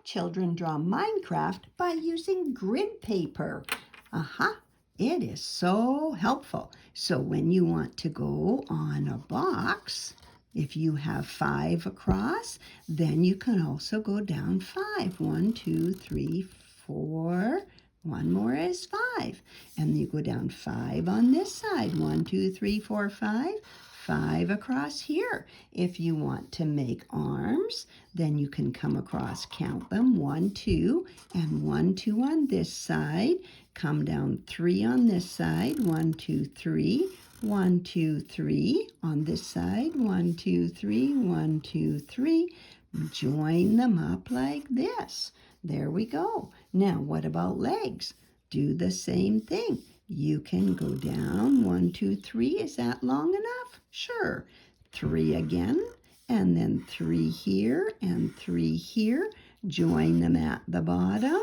children draw Minecraft by using grid paper. It is so helpful. So when you want to go on a box, if you have 5 across, then you can also go down 5. 1, 2, 3, 4. One more is 5. And you go down 5 on this side. 1, 2, 3, 4, 5. 5 across here. If you want to make arms, then you can come across, count them, 1, 2, and 1, 2 on this side. Come down 3 on this side, 1, 2, 3, 1, 2, 3 on this side, 1, 2, 3, 1, 2, 3. Join them up like this. There we go. Now, what about legs? Do the same thing. You can go down 1, 2, 3. Is that long enough? Sure. 3 again, and then 3 here and 3 here. Join them at the bottom.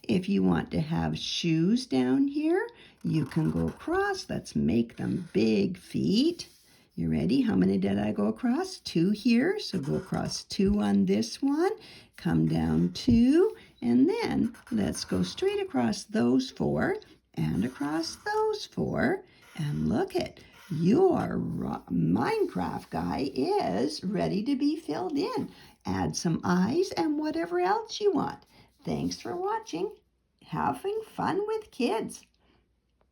If you want to have shoes down here, you can go across. Let's make them big feet. You ready? How many did I go across? 2 here, so go across 2 on this one. Come down 2, and then let's go straight across those 4 and across those 4. And look at your Minecraft guy is ready to be filled in. Add some eyes and whatever else you want. Thanks for watching. Having fun with kids.